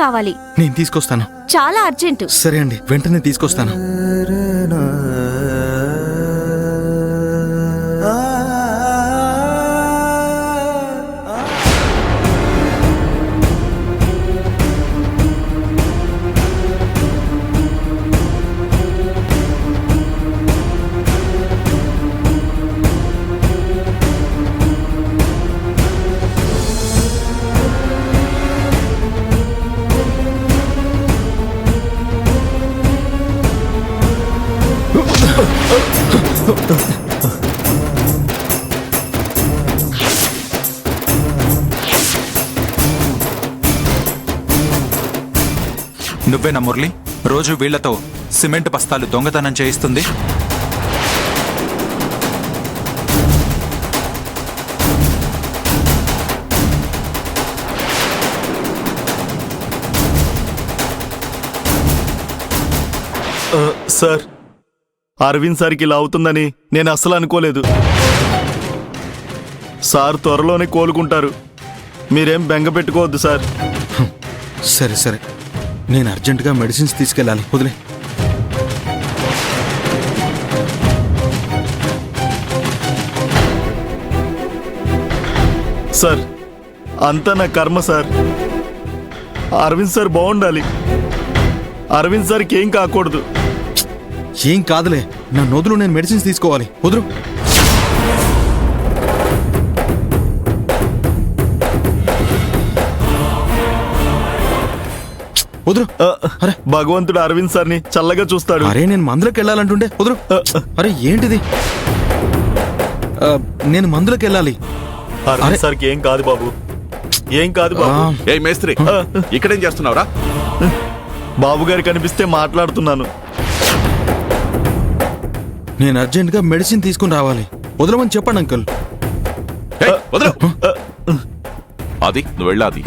కావాలి. నేను తీసుకొస్తాను. చాలా అర్జెంటు. సరే అండి, వెంటనే తీసుకొస్తాను. నువ్వేనా మురళి రోజు వీళ్లతో సిమెంట్ బస్తాలు దొంగతనం చేయిస్తుంది? సార్, అరవింద్ సార్కి ఇలా అవుతుందని నేను అస్సలు అనుకోలేదు. సార్ త్వరలోనే కోలుకుంటారు, మీరేం బెంగ పెట్టుకోవద్దు సార్. సరే సరే, నేను అర్జెంటుగా మెడిసిన్స్ తీసుకెళ్ళాలి. వదిలే. సార్, అంతా నా కర్మ సార్. అరవింద్ సార్ బాగుండాలి, అరవింద్ సార్కి ఏం కాకూడదు. ఏం కాదులే, నా నోదులు నేను మెడిసిన్స్ తీసుకోవాలి. వదులు. వదులు. అరే, భగవంతుడు అరవింద్ సార్ని చల్లగా చూస్తాడు. అరే నేను మందులకు వెళ్ళాలంటుండే. వదులు. అరే ఏంటిది? నేను మందులకు వెళ్ళాలి. అరవింద్ సార్కి ఏం కాదు బాబు, ఏం కాదు బాబు. ఏ మేస్త్రి, ఇక్కడేం చేస్తున్నావురా? బాబు గారు కనిపిస్తే మాట్లాడుతున్నాను. నేను అర్జెంటుగా మెడిసిన్ తీసుకుని రావాలి. వదలమని చెప్పండి అంకుల్. వదలు. అది నువ్వు వెళ్ళాది.